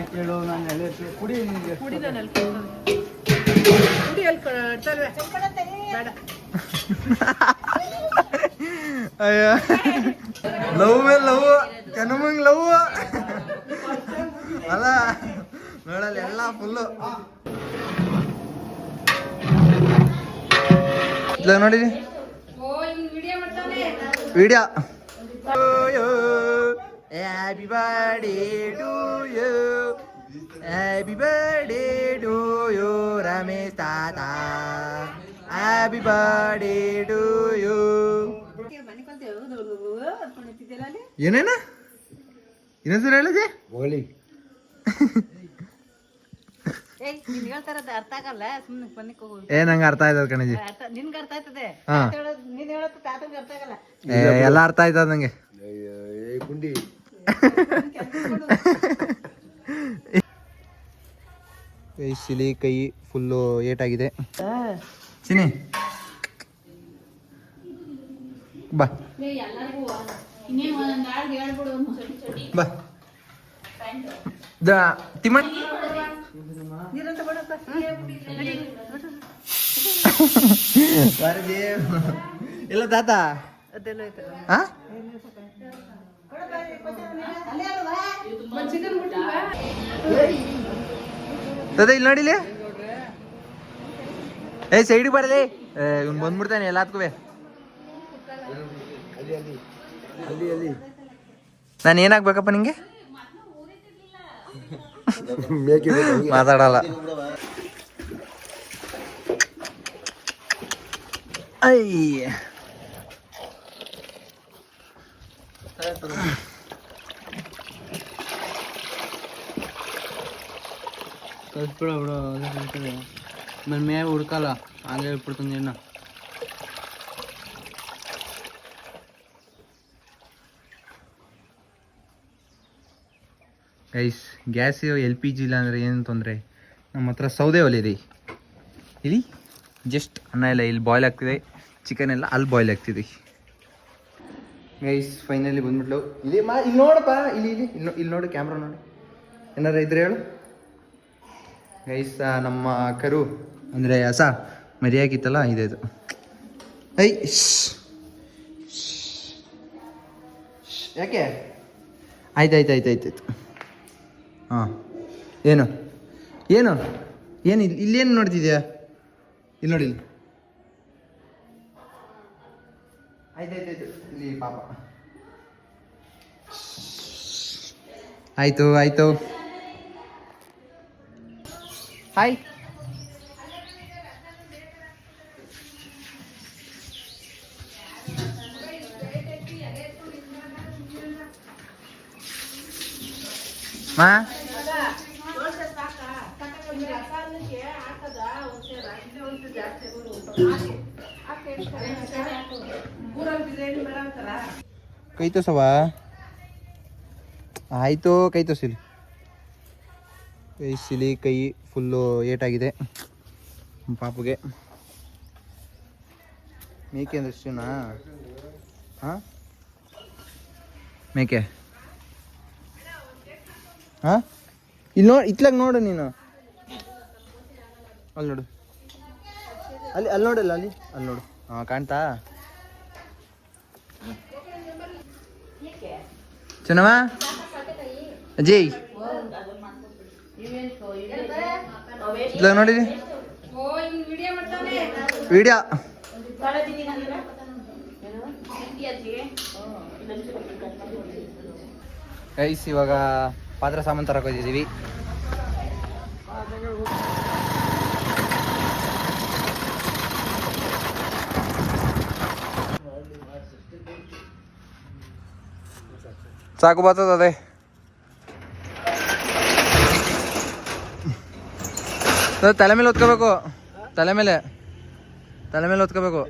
ಕೇಳು ನಾನು ಕುಡಿ ಕುಡಿ ಅಯ್ಯ ಲವ್ ಲವ್ ಕನಮಂಗ್ ಲವ್ ಅಲ್ಲ ನೋಡಲ್ಲ ಎಲ್ಲ ಫುಲ್ಲು ಇಲ್ಲ ನೋಡಿ video happy birthday to you happy birthday to you Ramesh ತಾತ ಹ್ಯಾಪಿ ಬರ್ಡೇ ಟು ಯು ಏನೇನ ಇನ್ನೊಂದ್ಸರಿ ಹೇಳಜೆ ಹೋಳಿ ಏ ನಂಗೆ ಅರ್ಥ ಆಯ್ತದ ಕಣಜಿ ಎಲ್ಲ ಅರ್ಥ ಆಯ್ತದ ನಂಗೆ ಕುಂಡಿ ಸಿಲಿ ಕೈ ಫುಲ್ಲು ಏಟಾಗಿದೆ ಚಿನಿ ಬಾ ಬಾ ತಿಮ್ಮಣ್ಣ ಇಲ್ಲ ತಾತ ತಾತ ಇಲ್ಲಿ ನೋಡಿಲಿ ಏ ಸೈಡಿಗೆ ಬರಲಿ ಇವ್ನು ಬಂದ್ಬಿಡ್ತಾನೆ ಎಲ್ಲದಕ್ಕೂ ನಾನು ಏನಾಗ್ಬೇಕಪ್ಪ ನಿಂಗೆ ಮಾತಾಡಲ್ಲ ಅಯ್ಯ ಕಳ್ಸ್ಬಿಡ ಬಿಡು ನನ್ನ ಮ್ಯಾಗ ಹುಡ್ಕಲ್ಲ ಹಂಗೆ ಹೇಳ್ಬಿಡ್ತಾನೆ ಏನ guys gas L P G ಇಲ್ಲ ಅಂದರೆ ಏನು ತೊಂದರೆ ನಮ್ಮ ಹತ್ರ ಸೌದೆ ಒಲೆ ಇದೆ ಇಲ್ಲಿ ಜಸ್ಟ್ ಅನ್ನ ಎಲ್ಲ ಇಲ್ಲಿ ಬಾಯ್ಲ್ ಆಗ್ತಿದೆ ಚಿಕನ್ ಎಲ್ಲ ಅಲ್ಲಿ ಬಾಯ್ಲ್ ಆಗ್ತಿದೆ ಗೈಸ್ ಫೈನಲಿ ಬಂದ್ಬಿಟ್ಲು ಇಲ್ಲಿ ಇಲ್ಲಿ ನೋಡಪ್ಪ ಇಲ್ಲಿ ಇಲ್ಲಿ ಇಲ್ಲಿ ನೋಡಿ ಕ್ಯಾಮ್ರಾ ನೋಡಿ ಏನಾರ ಇದ್ರೆ ಹೇಳು ಗೈಸ್ ನಮ್ಮ ಕರು ಅಂದರೆ ಹಸ ಮರಿಯಾಗಿತ್ತಲ್ಲ ಇದು ಐ ಯಾಕೆ ಆಯ್ತು ಹಾಂ ಏನು ಏನು ಏನು ಇಲ್ಲೇನು ನೋಡ್ತಿದ್ಯಾ ಇಲ್ಲಿ ನೋಡಿ ಇಲ್ಲಿ ಆಯ್ತು ಇಲ್ಲಿ ಪಾಪ ಆಯ್ತು ಹಾಯ್ ಮಾ ಕೈ ತೋಸವ ಆಯಿತು ಕೈ ತೋಸಿಲಿ ಸಿಲಿ ಕೈ ಫುಲ್ಲು ಏಟಾಗಿದೆ ಪಾಪುಗೆ ಮೇಕೆ ಅಂದ್ರೆ ಇಷ್ಟನಾ ಹಾಂ ಮೇಕೆ ಹಾಂ ಇಲ್ಲಿ ಇತ್ಲಾಗ ನೋಡು ನೀನು ಅಲ್ಲಿ ನೋಡು ಅಲ್ಲಿ ನೋಡಲ್ಲ ಅಲ್ಲಿ ನೋಡು ಹಾಂ ಕಾಣ್ತಾ ಚೆನ್ನಮ್ಮ ಅಜಯ್ ಇತ್ಲಾಗ ನೋಡಿರಿ ವಿಡಿಯೋ ಗೈಸ್ ಇವಾಗ ಪಾತ್ರ ಸಾಮಾನು ತರಕ್ಕೆ ಹೋಗಿದ್ದೀವಿ ಸಾಕು ಬರ್ತದ ಅದೇ ತಲೆ ಮೇಲೆ ಹೊತ್ಕೋಬೇಕು ತಲೆ ಮೇಲೆ ಹೊತ್ಕೋಬೇಕು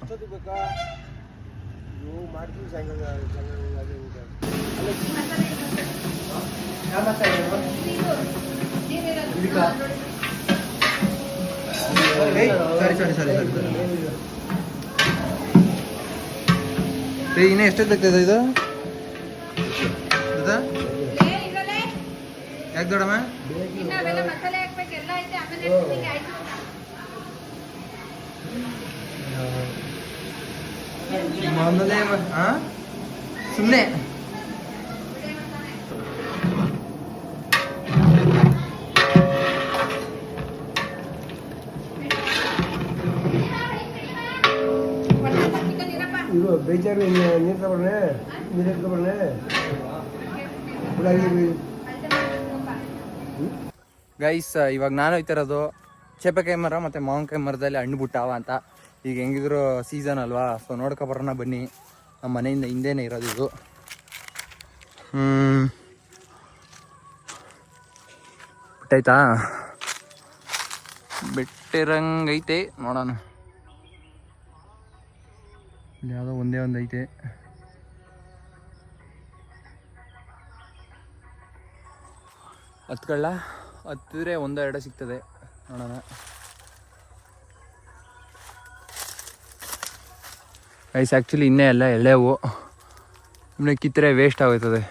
ಸರಿ ಇನ್ನೂ ಎಷ್ಟೊತ್ತು ಆಗ್ತದೆ ಇದು ಯಾಕೆ ದೊಡ್ಡಮ್ಮ? ಮೊದಲೇ ಸುಮ್ಮನೆ ಇದು ಬೇಜಾರು ನೀರು ತಗೊಳ್ಳೆ ನೀರು ಎತ್ಕೊಬರ್ಲೆ ಗೈಸ್. ಇವಾಗ ನಾನು ಹೋಯ್ತಿರೋದು ಚೇಪೆಕಾಯಿ ಮರ ಮತ್ತು ಮಾವಿನಕಾಯಿ ಮರದಲ್ಲಿ ಹಣ್ಣು ಬಿಟ್ಟಾವ ಅಂತ. ಈಗ ಹೆಂಗಿದ್ರು ಸೀಸನ್ ಅಲ್ವಾ, ಸೊ ನೋಡ್ಕೊಬರೋಣ ಬನ್ನಿ. ನಮ್ಮ ಮನೆಯಿಂದ ಹಿಂದೆನೇ ಇರೋದು ಇದು. ಬಿಟ್ಟಾಯ್ತಾ? ಬಿಟ್ಟಿರಂಗೈತೆ, ನೋಡೋಣ. ಇಲ್ಲಿ ಯಾವುದೋ ಒಂದೇ ಒಂದು ಐತೆ. ಹತ್ಕೊಳ್ಳ ಹತ್ತಿದ್ರೆ ಒಂದೋ ಎರಡೋ ಸಿಗ್ತದೆ, ನೋಡೋಣ. ಐಸ್ ಆ್ಯಕ್ಚುಲಿ ಇನ್ನೇ ಎಲ್ಲ ಎಳೆವು, ಸುಮ್ಮನೆ ಕಿತ್ತರೆ ವೇಸ್ಟ್ ಆಗೋಯ್ತದೆ.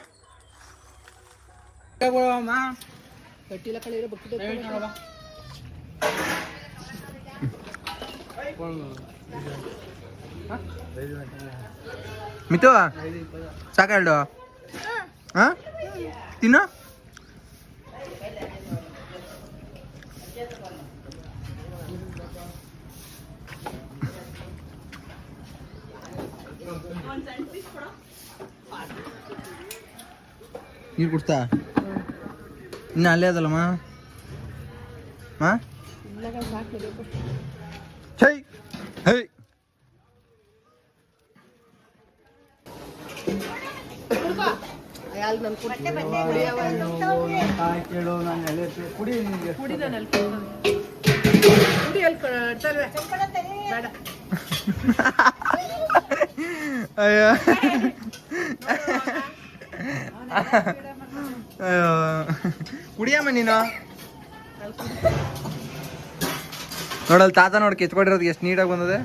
ಮಿತು ಸಾಕಾಲ್ಡು ಹಾಂ ತಿನ್ನು. ನೀರು ಕುಡ್ತಾ ಇನ್ನು ಅಲ್ಲೇ ಅದಲ್ಲಮ್ಮ. ಹಾಂ ಹೈ ಹೈ ಕೇಳು ನಾನು ಕುಡಿ ಅಯ್ಯೋ ಕುಡಿಯಮ್ಮ ನೀನು. ನೋಡಲ್ ತಾತ ನೋಡಿ ಕೆಚ್ಕೊಂಡಿರೋದು ಎಷ್ಟು ನೀಟಾಗಿ ಬಂದದೆ.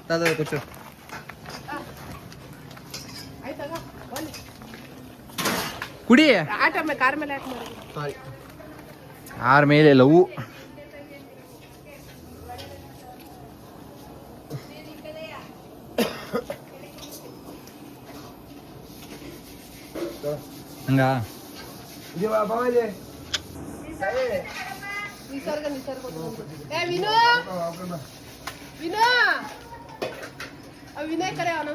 ತಾತ ಕುಚ್ಚು ಕುಡಿ. ಯಾರ ಮೇಲೆ ಲವ್. ಹಂಗ ವಿನಯ್ ಕರೆ ಅವನ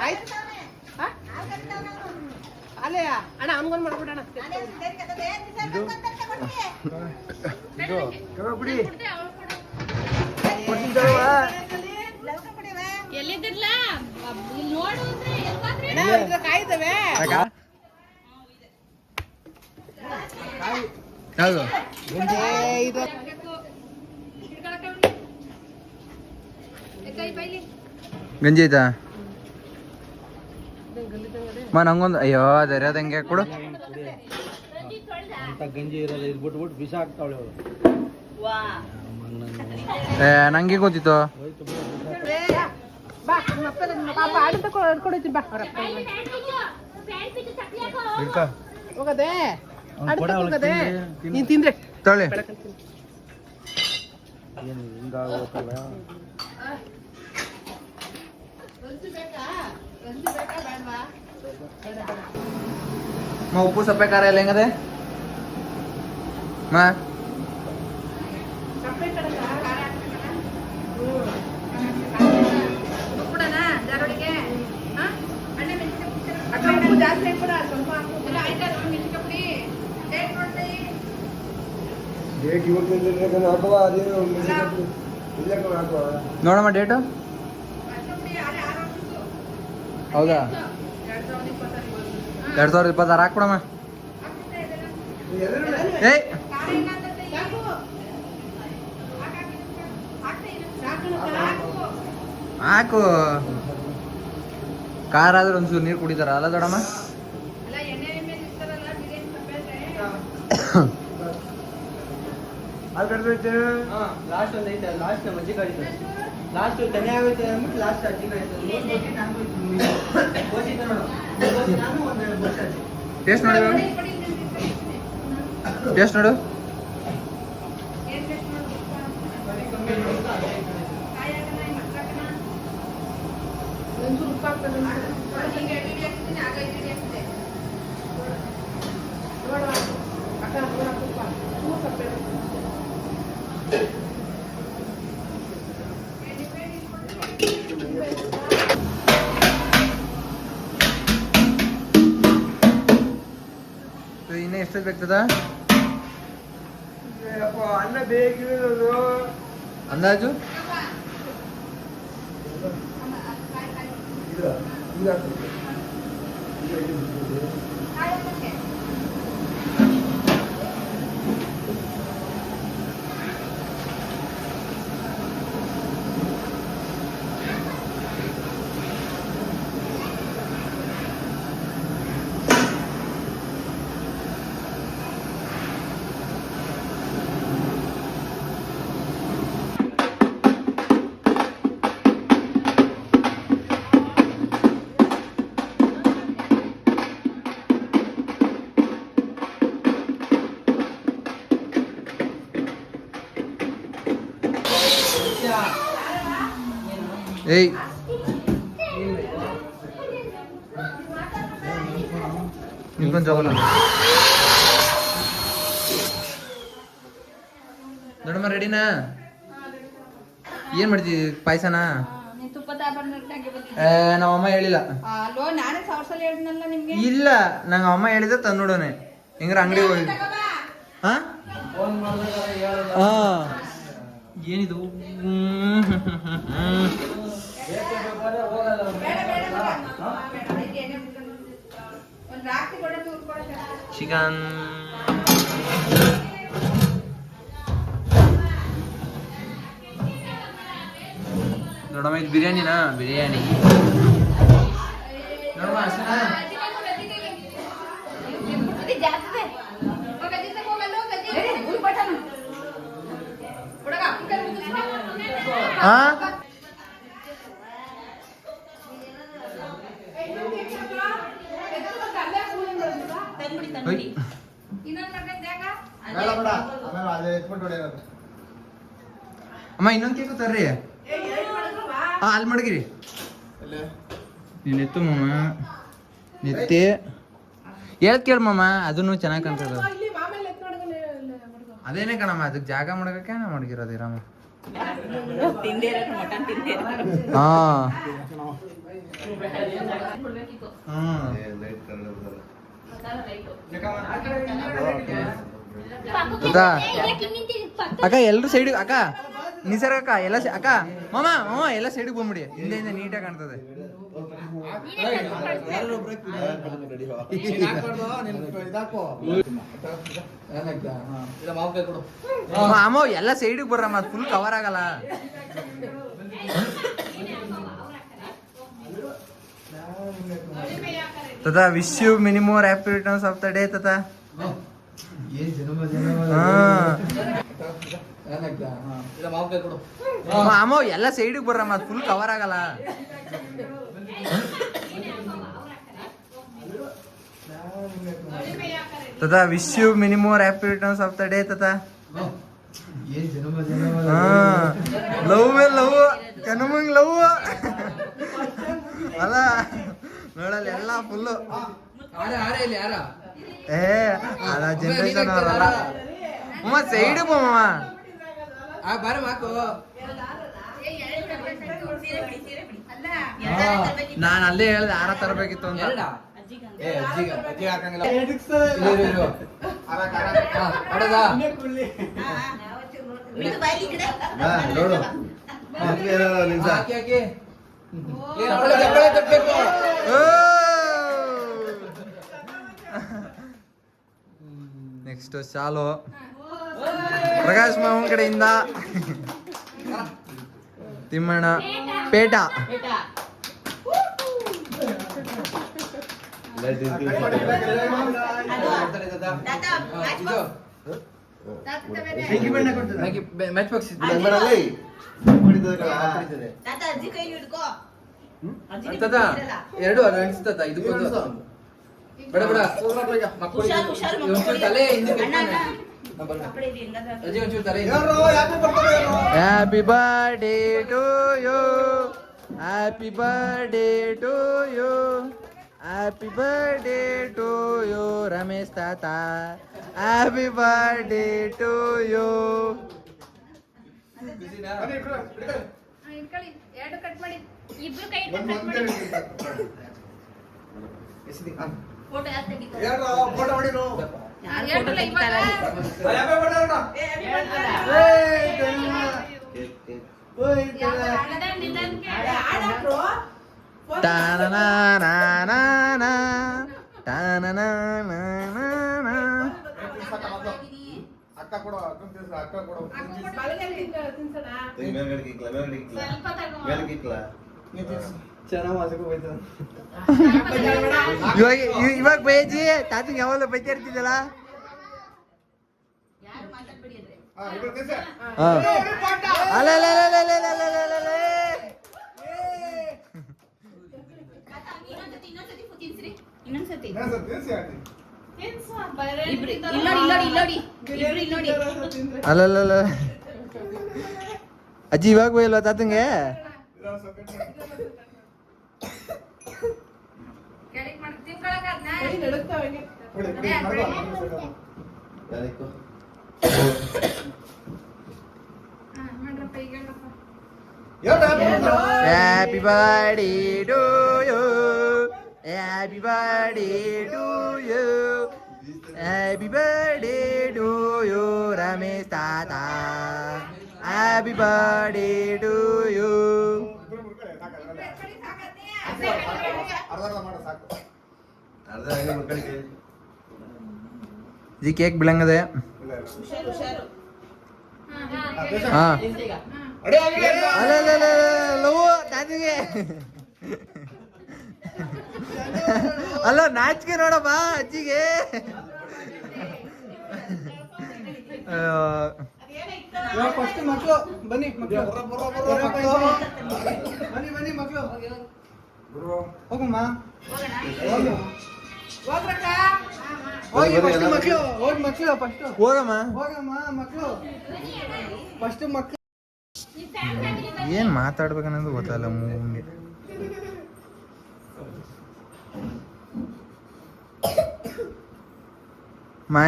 ಆಯ್ತು ಅಲ್ಲೇ ಅಣ್ಣ ಅವನ್ಗೊಂದು ಮಾಡ್ಬಿಡೋಣ. ಎಲ್ಲಿದ್ದಿರ್ಲ ಕಾಯ್ತವೆ. ಯಾವುದು ಗಂಜಿ ಐತಾ? ನಂಗೊಂದು ಅಯ್ಯೋ ಅದರಂಗೆ ಕೊಡು. ಗಂಜಿ ಇರೋದು ಇದು ಬಿಟ್ಬಿಟ್ಟು ಬಿಸ ಆಗ್ತಾವಳೆ. ನಂಗೆ ಗೊತ್ತಿತ್ತು. ಹೋಗದೆ ನೀನ್ ತಿಂದ್ರೆ ತೊಳೆ ಹಿಂಗಾಗೋತಲ್ಲ. ಉಪ್ಪು ಸಪ್ಪೆ ಖಾರ ಎಲ್ಲ ಹೆಂಗದೆ? ನೋಡಮ್ಮ ಡೇಟು. ಹೌದಾ? 2026 ಹಾಕ್ಬಿಡಮ್ಮ. ಏಯ್ ಹಾಕು. ಖಾರ ಆದ್ರೆ ಒಂಚೂರು ನೀರು ಕುಡಿತಾರ ಅಲ್ಲ ದೊಡ್ಡಮ್ಮ? ಲಾಸ್ಟ್ ಒಂದು ಐತೆ, ಲಾಸ್ಟ್ ಮಜ್ಜಿ ಕಾಯ್ತದೆ, ಲಾಸ್ಟ್ ತನಿ ಆಗುತ್ತೆ ಅಂದ್ಬಿಟ್ಟು ಲಾಸ್ಟ್ ಅಜ್ಜಿ ಕಾಯ್ತದೆ. ಟೇಸ್ಟ್ ನೋಡಿ ಟೇಸ್ಟ್ ನೋಡು. ಇನ್ನೂ ಎಷ್ಟು ಬೇಕ್ತದ ಅನ್ನ ಬೇಕಿರೋದು ಅಂದಾಜು? ಏಯ್ ನಿಂತ್ಕೊಂಡು ಹೋಗಲ್ಲ ನೋಡಮ್ಮ. ರೆಡಿನಾ? ಏನ್ ಮಾಡ್ತೀವಿ? ಪಾಯಸನಾ? ನಮ್ಮಮ್ಮ ಹೇಳಿಲ್ಲ. ಇಲ್ಲ, ನಂಗೆ ಅಮ್ಮ ಹೇಳಿದ ತಂದ್ಬಿಡೋನೆ. ಹೆಂಗ್ರ ಅಂಗಡಿ ಹೋಗಿ ಏನಿದು? ಚಿಕನ್ ನೋಡಮ್ಮ, ಇದು ಬಿರಿಯಾನಿನಾ? ಬಿರಿಯಾನಿ ನೋಡಮ್ಮ. ಅಷ್ಟೇನಾ? ಅಮ್ಮ ಇನ್ನೊಂದು ಕೇಕು ತರ್ರಿ. ಅಲ್ಲಿ ಮಡಗಿರಿ. ನೀನೆತ್ತು ಮಾಮ, ನೆತ್ತಿ ಹೇಳ್ ಕೇಳ ಮಾಮ. ಅದನ್ನು ಚೆನ್ನಾಗಿ ಕಾಣ್ತದ. ಅದೇನೇ ಕಣಮ್ಮ, ಅದಕ್ಕೆ ಜಾಗ ಮಡಗಕ್ಕೆ ನಾ ಮಡಗಿರೋದಿರಮ್ಮ. ಹಾ ಅಕ್ಕ ಎಲ್ರು ಸೈಡ್. ಅಕ್ಕ ನಿಸರ್ಗ ಅಕ್ಕ ಎಲ್ಲ ಅಕ್ಕ ಮಾಮ ಎಲ್ಲ ಸೈಡಿಗೆ ಬಂದ್ಬಿಡಿ. ಹಿಂದೆ ನೀಟಾಗಿ ಕಾಣ್ತದೆ. ಅಮ್ಮ ಎಲ್ಲ ಸೈಡಿಗೆ ಬರ್ರಮ್ಮ, ಅದು ಫುಲ್ ಕವರ್ ಆಗಲ್ಲ. ತತಾ wish you many more happy returns of the day ತತಾ. ಅಮ್ಮ ಎಲ್ಲ ಸೈಡಿಗೆ ಬರ್ರಮ್ಮ, ಅದು ಫುಲ್ ಕವರ್ ಆಗಲ್ಲ. ತತಾ wish you many more happy returns of the day ತತಾ. ಲವ್ ಲವ್ ಕನಮಂಗ್ ಲವ್ ಅಲ್ಲ ನೋಡಲ್ಲ ಎಲ್ಲ ಫುಲ್ಲು. ಏ ಅದ ಜನರೇಷನ್ ಅವರಲ್ಲ. ಅಮ್ಮ ಸೈಡ್ ಬಮ್ಮ ನಾನು ಅಲ್ಲೇ ಹೇಳ್ದೆ ಆರ ತರಬೇಕಿತ್ತು ಅಂತ. ನೋಡು ನೆಕ್ಸ್ಟ್ ಶಾಲು ಪ್ರಕಾಶ್ ಮಾವನ್ ಕಡೆಯಿಂದ ತಿಮ್ಮಣ್ಣ ಪೇಟ. ಎರಡು ಅನಿಸ್ತದ ಇದಕ್ಕೊಂದು ಬೇಡ ಬೇಡ ಹೋಗ್ರಪ್ಪ ಈಗ ಮಕ್ಕಳು ಒಂಚೂರು ತಲೆ ಹಿಂದಕ್ಕೆ ಅಜ್ಜಿ ಒಂಚೂರು ತಲೆ happy birthday to you happy birthday to you happy birthday to you Ramesh ತಾತ ಹ್ಯಾಪಿ ಬರ್ಡೇ ಟು ಯು ಎರಡು ಕಟ್ ಮಾಡಿ ಇಬ್ರು ಕೈ ಕಟ್ ಮಾಡಿ ಫೋಟೋ ಯಾರು ತೆಗಿತಾರೆ ಫೋಟೋ ಹೊಡಿರು ಎರಡು ತೆಗಿತಾರೆ ಅಕ್ಕ ಕೊಡು ಅಕ್ಕ ಕೊಡು ಚೆನ್ನಾಗಿ ಹೋಯ್ತು ಇವಾಗ ಬೈಜಿ ತಾತಂಗೆ ಯಾವಾಗ ಬೈತಾ ಇರ್ತಿದ್ದಲ್ಲ ಯಾರು ಮಾತಾಡ್ಬೇಡಿ ಅಂದ್ರೆ ಅಲ್ಲ ಇನ್ನೊಂದ್ಸತಿ ಇಬ್ರು ಇಲ್ಲೋಡಿ ಅಲ್ಲಲ್ಲ ಅಜ್ಜಿ ಇವಾಗ ಬೈಲ್ವಾ ತಾತಂಗೆ Happy birthday to you. Happy birthday to you. Happy birthday to you, Ramesh Tata. Happy birthday to you. जी केक बिलंगदे हाँ ಅಲ್ಲ ತಾತಿಗೆ ಅಲ್ಲ ನಾಚಿಕೆ ನೋಡಪ್ಪ ಅಜ್ಜಿಗೆ ಫಸ್ಟ್ ಮಕ್ಕಳು ಬನ್ನಿ ಮಕ್ಕಳು ಬನ್ನಿ ಮಕ್ಕಳು ಹೋಗಮ್ಮ ಹೋಗಿ ಫಸ್ಟ್ ಮಕ್ಕಳು ಹೋಗಿ ಮಕ್ಕಳು ಫಸ್ಟ್ ಹೋಗಮ್ಮ ಮಕ್ಕಳು ಫಸ್ಟ್ ಮಕ್ಕಳು ಏನ್ ಮಾತಾಡ್ಬೇಕನ್ನೋದು ಗೊತ್ತಲ್ಲ ಮುಂಗೆ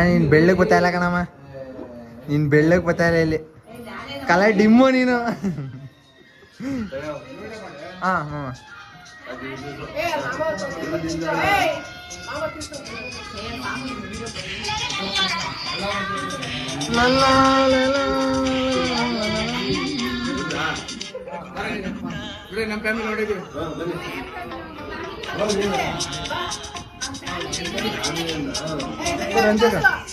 ನೀನ್ ಬೆಳ್ಳಗ್ ಗೊತ್ತಾಯಿಲ್ಲ ಕಣಮ್ಮ ನೀನ್ ಬೆಳ್ಳಗ್ ಗೊತ್ತಾಯಿಲ್ಲ ಇಲ್ಲಿ ಕಲರ್ ಡಿಮ್ಮು ನೀನು ಹಾ ಹ್ಞೂ ನಮ್ಮ ಫ್ಯಾಮಿಲಿ ನೋಡಿದ್ವಿ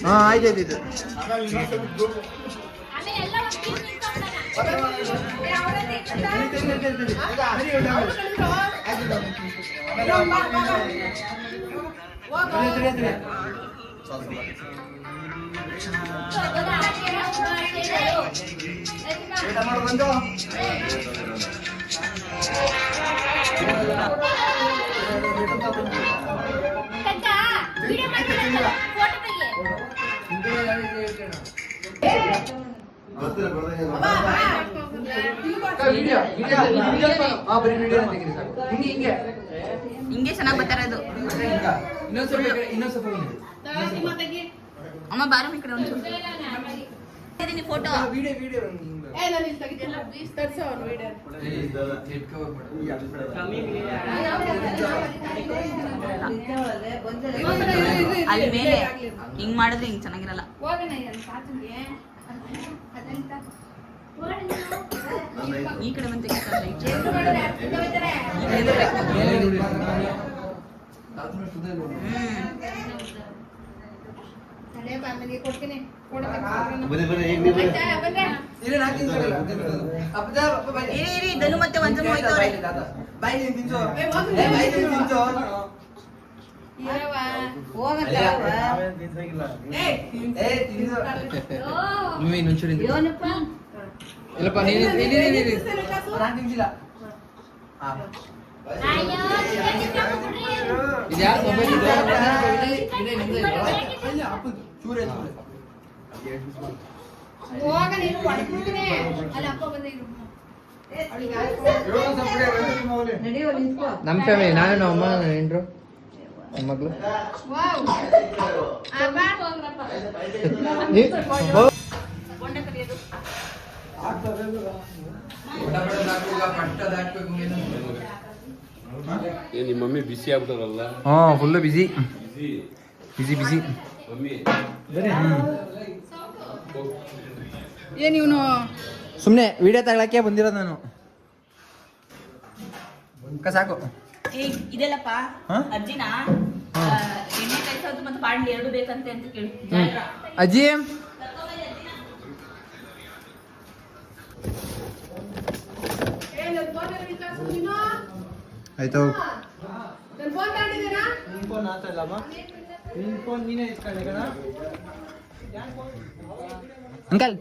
ಹಾ ಆಯ್ತಾಯ್ತು ಹಿಂಗೆ ಚೆನ್ನಾಗಿ ಬರ್ತಾರೆ ಅದು ಅಮ್ಮ ಬಾರು ಈ ಕಡೆ ಒಂಚೂರು ಫೋಟೋ ಅಲ್ಲಿ ಮೇಲೆ ಹಿಂಗ್ ಮಾಡಿದ್ರೆ ಹಿಂಗ್ ಚೆನ್ನಾಗಿರಲ್ಲ ಈ ಕಡೆ ಬಂತ ಕೊಡ್ತೀನಿ ಧನು ಮತ್ತೆ ಒಂದ್ಸಮ ಹೋಯ್ತವ್ರೆ ಇಲ್ಲಪ್ಪ ನೀನು ಇದು ಯಾರು ಮೊಬೈಲ್ ಇದೆ? ಹೋಗ ನೀನು ಹೊಡ್ಬಿಡ್ತೀನಿ. ಅಲ್ಲಿ ಅಪ್ಪ ಬಂದಿದ್ರು. ನಮ್ಮ ಫ್ಯಾಮಿಲಿ, ನಾನು ನಮ್ಮ ಅಮ್ಮ ನನ್ನ ಹೆಂಡ್ರು ನಮ್ಮ ಮಗಳು. ವಾವ್. ಅಪ್ಪ. ಬೊಂಡ ಕಲಿಯೋದು. ನಿಮ್ಮ ಮಮ್ಮಿ ಬಿಸಿ ಆಗ್ಬಿಟ್ಟಾರಲ್ಲ ಹಾ ಫುಲ್ಲು ಬಿಸಿ ಬಿಸಿ ಏನ್ ಇವನು ಸುಮ್ಮನೆ ವಿಡಿಯೋ ತಗೊಳಕ್ಕೆ ಬಂದಿರೋದು ನಾನು. ಸಾಕು. ಇದೆಲ್ಲಪ್ಪ ಹಾ? ಅಜ್ಜಿನ ಎಣ್ಣೆ ಕಾಯಿಸೋದು ಮತ್ತೆ ಬಾಂಡ್ಲಿ ಎರಡು ಬೇಕಂತೆ ಅಂತ ಕೇಳಿ ಅಜ್ಜಿ ಆಯ್ತು. ನನ್ನ ಫೋನ್ ತಗೊಂಡಿದ್ದೀರಾ? ನಿನ್ ಫೋನ್ ಆತ ಇಲ್ಲಮ್ಮ, ನಿನ್ ಫೋನ್ ನೀನೇ ಇಸ್ಕೊಂಡೆ ಕಣ. ಅಂಕಲ್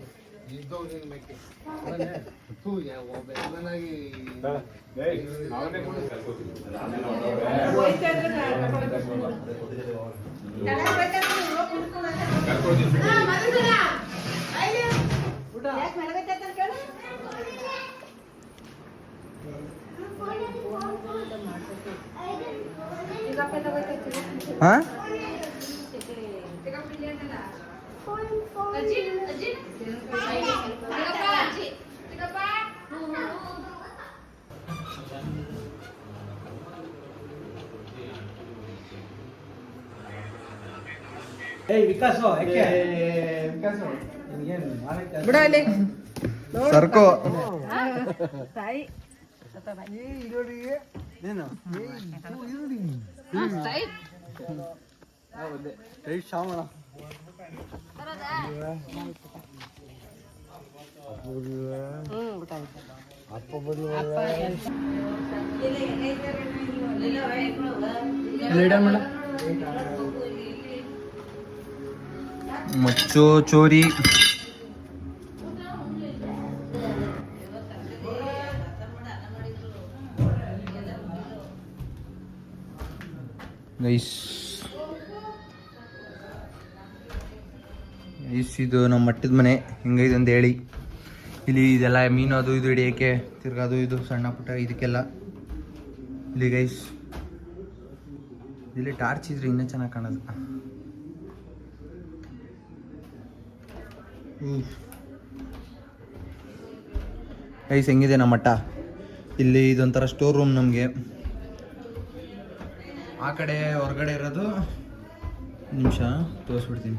ಹಾ ಏಯ್ ವಿಕಾಸು, ಯಾಕೆ? ನಿನ್ಗೇನು ಮಾಡಕ್ಕೆ ಬಿಡ ಅಲ್ಲಿ ಸರ್ಕೋ ನೀನು ಶ್ರಾವಣ ಮುಚ್ಚೋ ಚೋರಿ. ಗೈಸ್ ಇದು ನಮ್ಮ ಮಟ್ಟದ ಮನೆ ಹೆಂಗೈತೆ ಅಂತ ಹೇಳಿ. ಇಲ್ಲಿ ಇದೆಲ್ಲ ಮೀನು ಅದು ಇದು ಹಿಡಿಯೋಕ್ಕೆ ತಿರ್ಗಾದು ಇದು ಸಣ್ಣ ಪುಟ್ಟ ಇದಕ್ಕೆಲ್ಲ ಇಲ್ಲಿ ಗೈಸ್. ಇಲ್ಲಿ ಟಾರ್ಚ್ ಇದ್ರೆ ಇನ್ನೂ ಚೆನ್ನಾಗಿ ಕಾಣೋದು. ಗೈಸ್ ಹೆಂಗಿದೆ ನಮ್ಮ ಮಠ. ಇಲ್ಲಿ ಇದೊಂಥರ ಸ್ಟೋರ್ ರೂಮ್ ನಮಗೆ. ಆ ಕಡೆ ಹೊರಗಡೆ ಇರೋದು ನಿಮಿಷ ತೋರಿಸ್ಬಿಡ್ತೀನಿ.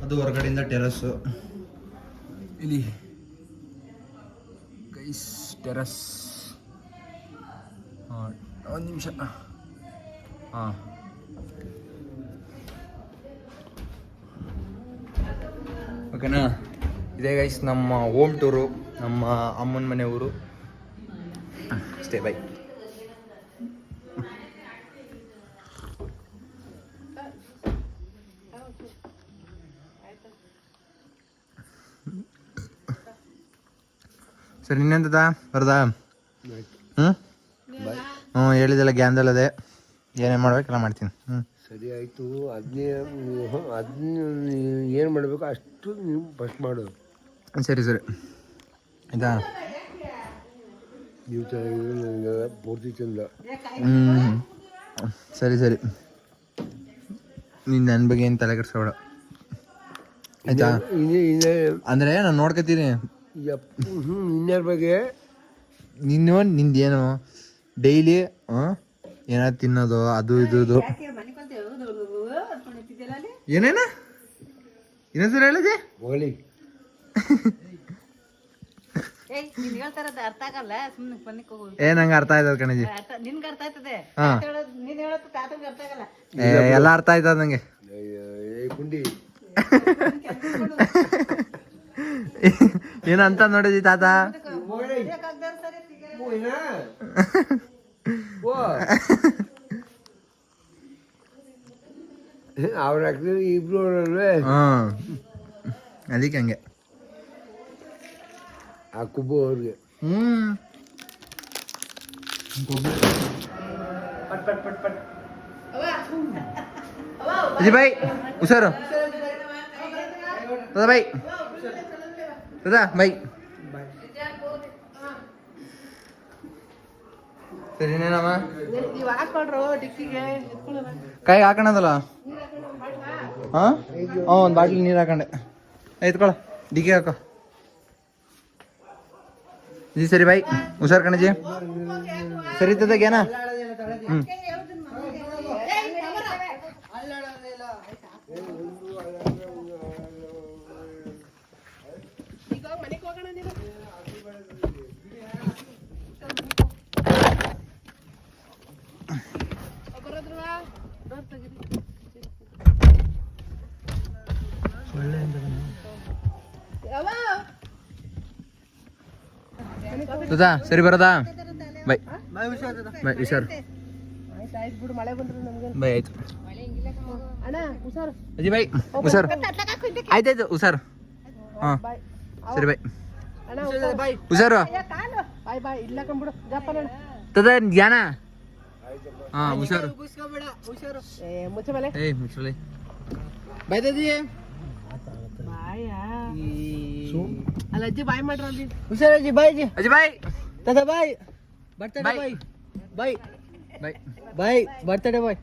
ಅದು ಹೊರಗಡೆಯಿಂದ ಟೆರಸ್ಸು. ಇಲ್ಲಿ ಗೈಸ್ ಟೆರಸ್. ಒಂದು ನಿಮಿಷ. ಹಾಂ ಓಕೆನಾ. ಇದೇ ಗೈಸ್ ನಮ್ಮ ಹೋಮ್ ಟೂರು, ನಮ್ಮ ಅಮ್ಮನ ಮನೆ ಊರು ಅಷ್ಟೇ. ಬೈ. ಸರಿ ಇನ್ನೆಂತದ ಬರ್ದಾ? ಹ್ಞೂ ಹೇಳಿದೆಲ್ಲ ಗ್ಯಾನ್ದಲ್ಲದೆ ಏನೇನು ಮಾಡ್ಬೇಕೆಲ್ಲ ಮಾಡ್ತೀನಿ. ಸರಿ ಆಯಿತು. ಅದನ್ನ ಏನು ಮಾಡಬೇಕು ಅಷ್ಟು ನೀವು ಫಸ್ಟ್ ಮಾಡೋದು. ಸರಿ ಸರಿ ಆಯಿತಾ. ನೀವು ಚೆನ್ನಾಗಿದ್ರೆ ನನಗೆಲ್ಲ ಪೂರ್ತಿ ಚಂದ. ಸರಿ ಸರಿ ನೀನು ನನ್ನ ಬಗ್ಗೆ ಏನು ತಲೆ ಕೆಡಿಸ್ಕೊಬೇಡ ಆಯಿತಾ. ಅಂದರೆ ನಾನು ನೋಡ್ಕೊತೀನಿ. ಇನ್ಯಾರ ಬಗ್ಗೆ ನಿಂದೇನು ಡೈಲಿ ಏನಾದ್ರು ತಿನ್ನೋದು ಅದು ಇದು ಏನೇನ ಇನ್ನೊಂದ್ಸರಿ ಹೇಳಿದೆ ಹೋಗಲಿ. ಅರ್ಥ ಆಗಲ್ಲ, ಸುಮ್ಮನೆ ಬನ್ನಿಕ್ ಹೋಗು. ನಂಗೆ ಅರ್ಥ ಆಯ್ತದ ಕಣಜಿ. ನಿನ್ಗೆ ಅರ್ಥ ಆಯ್ತದೆ, ಹಾ ನೀನ್ ಹೇಳೋದು ತಾತಂಗೆ ಅರ್ಥ ಆಗಲ್ಲ. ಎಲ್ಲ ಅರ್ಥ ಆಯ್ತದ ನಂಗೆ. ಕುಂಡಿ ಏನಂತ ನೋಡಿದಿ ತಾತ? ಅವ್ರ ಇಬ್ರು ಅವರಲ್ವೇ? ಅದಕ್ಕೆ ಹಂಗೆ ಆ ಕುಬ್ಬು ಅವ್ರಿಗೆ. ಪಟ್ ಪಟ್ ಪಟ್ ಪಟ್ ಅಜಯ್ ಬಾಯ್ ಹುಷಾರು ದಾದಾ ಬಾಯ್ ದಾದಾ ಬಾಯ್ ಸರಿನೇನಮ್ಮ ನೀವು ಹಾಕೊಳ್ರು ಡಿಕ್ಕಿಗೆ ಕೈಗೆ ಹಾಕೋಣದಲ್ಲ ಹಾಂ ಒಂದು ಬಾಟ್ಲಿ ನೀರು ಹಾಕೊಂಡೆ ಎತ್ಕೊಳ ಡಿಕ್ಕಿ ಹಾಕೋ ಜಿ ಸರಿ ಬಾಯ್ ಹುಷಾರ್ ಕಣಜಿ ಸರಿ ತದಾಗೇನಾ ಹ್ಞೂ ದಾದಾ ಸರಿ ಬರೋದಾ ಬಾಯ್ ಬಾಯ್ ಹುಷಾರು ಬಾಯ್ ಹುಷಾರು ಆಯ್ತು ಆಯ್ತು ಬಿಡು ಮಳೆ ಬಂದ್ರೆ ನಮ್ಗೆ ಬಾಯ್ ಆಯ್ತು ಅಣ್ಣ ಹುಷಾರು ಅಜಯ್ ಬಾಯ್ ಹುಷಾರು ಆಯ್ತಾಯ್ತು ಹುಷಾರು ಹಾಂ ಸರಿ ಬಾಯ್ ಅಣ್ಣ ಹುಷಾರು ಬಾಯ್ ಹುಷಾರು ಬಾಯ್ ಬಾಯ್ ಇಲ್ಲ ಕಂಬಿಡು ಜಪ್ಪನ ತದ ಜ್ಞಾನ ಹಾಂ ಹುಷಾರು ಮುಗಿಸ್ಕೊಬೇಡ ಹುಷಾರು ಮುಚ್ಚ ಮಲೆ ಏಯ್ ಮುಚ್ಚಲಿ ಬಾಯ್ ದದಿ ಬಾಯ ಅಲ್ಲ ಅಜ್ಜಿ ಬಾಯ್ ಮಾಡ್ರ ಅಲ್ಲಿ ಹುಷಾರು ಅಜ್ಜಿ ಬಾಯ್ ಅಜ್ಜಿ ಅಜಯ್ ಬಾಯ್ ತದ ಬಾಯ್ ಬರ್ತಡೆ ಬಾಯ್. ಬಾಯ್ ಬಾಯ್ ಬಾಯ್ ಬಾಯ್ ಬರ್ತಡೆ ಬಾಯ್